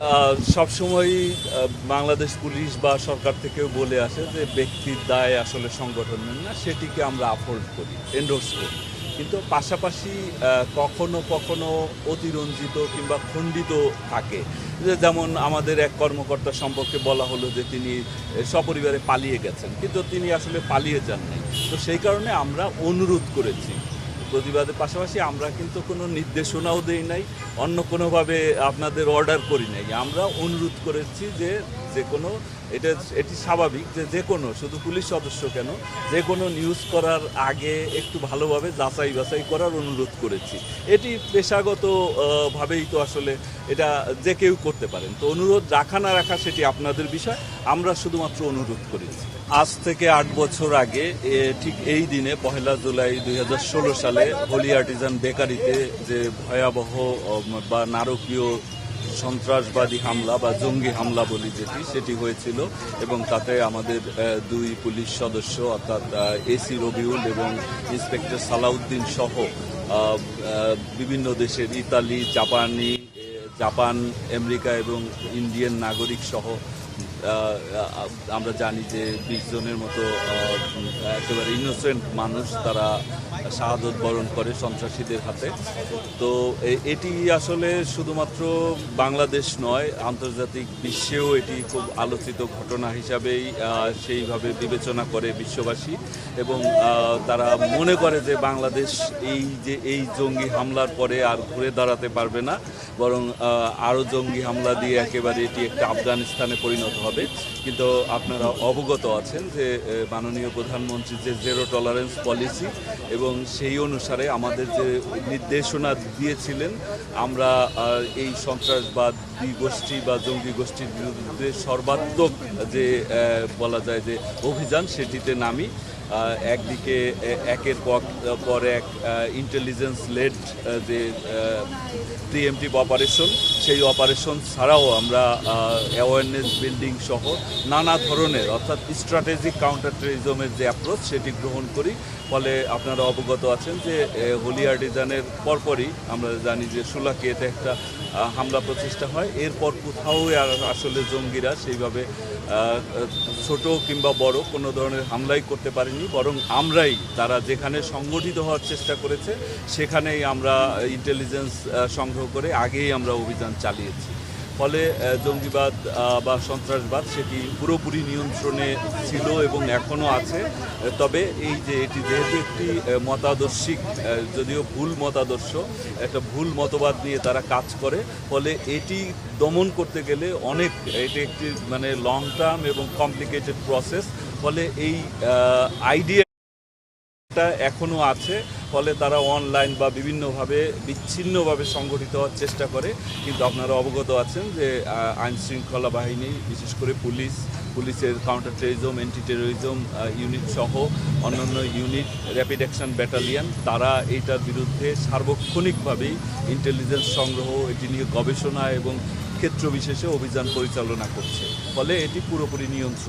সবসময়ই বাংলাদেশ পুলিশ বা সরকার থেকেও বলে আসে যে ব্যক্তির দায় আসলে সংগঠনের না, সেটিকে আমরা আপহোল্ড করি, এন্ডোর্স করি। কিন্তু পাশাপাশি কখনো কখনো অতিরঞ্জিত কিংবা খণ্ডিত থাকে। যেমন আমাদের এক কর্মকর্তা সম্পর্কে বলা হলো যে তিনি সপরিবারে পালিয়ে গেছেন, কিন্তু তিনি আসলে পালিয়ে যান নাই। তো সেই কারণে আমরা অনুরোধ করেছি। প্রতিবাদের পাশাপাশি আমরা কিন্তু কোনো নির্দেশনাও দেই নাই, অন্য কোনোভাবে আপনাদের অর্ডার করি নাই। আমরা অনুরোধ করেছি যে যে কোনো এটি স্বাভাবিক যে কোনো, শুধু পুলিশ সদস্য কেন, যে কোনো নিউজ করার আগে একটু ভালোভাবে যাচাই বাছাই করার অনুরোধ করেছি। এটি পেশাগত ভাবেই তো আসলে এটা যে কেউ করতে পারেন। তো অনুরোধ রাখা না রাখা সেটি আপনাদের বিষয়, আমরা শুধুমাত্র অনুরোধ করেছি। আজ থেকে ৮ বছর আগে ঠিক এই দিনে ১ জুলাই ২০১৬ সালে হোলি আর্টিজান বেকারিতে যে ভয়াবহ বা নারকীয় সন্ত্রাসবাদী হামলা বা জঙ্গি হামলা বলি সেটি হয়েছিল, এবং তাতে আমাদের ২ পুলিশ সদস্য অর্থাৎ এসি রবিউল এবং ইন্সপেক্টর সালাউদ্দিন সহ বিভিন্ন দেশের ইতালি, জাপান, আমেরিকা এবং ইন্ডিয়ান নাগরিক সহ আমরা জানি যে ২০ জনের মতো একেবারে ইনোসেন্ট মানুষ তারা শাহাদত বরণ করে সন্ত্রাসীদের হাতে। তো এটি আসলে শুধুমাত্র বাংলাদেশ নয়, আন্তর্জাতিক বিশ্বেও এটি খুব আলোচিত ঘটনা হিসাবেই সেইভাবে বিবেচনা করে বিশ্ববাসী, এবং তারা মনে করে যে বাংলাদেশ এই জঙ্গি হামলার পরে আর ঘুরে দাঁড়াতে পারবে না, বরং আরও জঙ্গি হামলা দিয়ে একেবারে এটি একটা আফগানিস্তানে পরিণত হবে। কিন্তু আপনারা অবগত আছেন যে মাননীয় প্রধানমন্ত্রী যে জিরো টলারেন্স পলিসি, এবং সেই অনুসারে আমাদের যে নির্দেশনা দিয়েছিলেন, আমরা এই সন্ত্রাসবাদী গোষ্ঠী বা জঙ্গি গোষ্ঠীর বিরুদ্ধে সর্বাত্মক যে বলা যায় যে অভিযান, সেটিতে নামি। একদিকে একের পর এক ইন্টেলিজেন্স লেড যে প্রিএমটিভ অপারেশন, সেই অপারেশন ছাড়াও আমরা অ্যাওয়ারনেস বিল্ডিং সহ নানা ধরনের অর্থাৎ স্ট্র্যাটেজিক কাউন্টার টেররিজমের যে অ্যাপ্রোচ সেটি গ্রহণ করি। ফলে আপনারা অবগত আছেন যে হোলি আর্টিজানের পরপরই আমরা জানি যে সুলাকিয়াতে একটা হামলা প্রচেষ্টা হয়। এরপর কোথাও আসলে জঙ্গিরা সেইভাবে ছোট কিংবা বড় কোনো ধরনের হামলাই করতে পারেনি, বরং আমরাই তারা যেখানে সংগঠিত হওয়ার চেষ্টা করেছে সেখানেই আমরা ইন্টেলিজেন্স সংগ্রহ করে আগেই আমরা অভিযান চালিয়েছি। ফলে জঙ্গিবাদ বা সন্ত্রাসবাদ সেটি পুরোপুরি নিয়ন্ত্রণে ছিল এবং এখনও আছে। তবে এই যে এটি যেহেতু একটি মতাদর্শিক, যদিও ভুল মতাদর্শ, একটা ভুল মতবাদ নিয়ে তারা কাজ করে, ফলে এটি দমন করতে গেলে এটি একটি মানে লং টার্ম এবং কমপ্লিকেটেড প্রসেস। ফলে এই আইডিয়াটা এখনও আছে, ফলে তারা অনলাইন বা বিভিন্নভাবে বিচ্ছিন্নভাবে সংগঠিত হওয়ার চেষ্টা করে। কিন্তু আপনারা অবগত আছেন যে আইনশৃঙ্খলা বাহিনী, বিশেষ করে পুলিশের counter terrorism, anti terrorism unit সহ অন্যান্য ইউনিট, র্যাপিড অ্যাকশন ব্যাটালিয়ন, তারা এইটার বিরুদ্ধে সার্বক্ষণিকভাবেই ইন্টেলিজেন্স সংগ্রহ, এটি নিয়ে গবেষণা এবং ক্ষেত্র বিশেষে অভিযান পরিচালনা করছে। ফলে এটি পুরোপুরি নিয়ন্ত্রণ।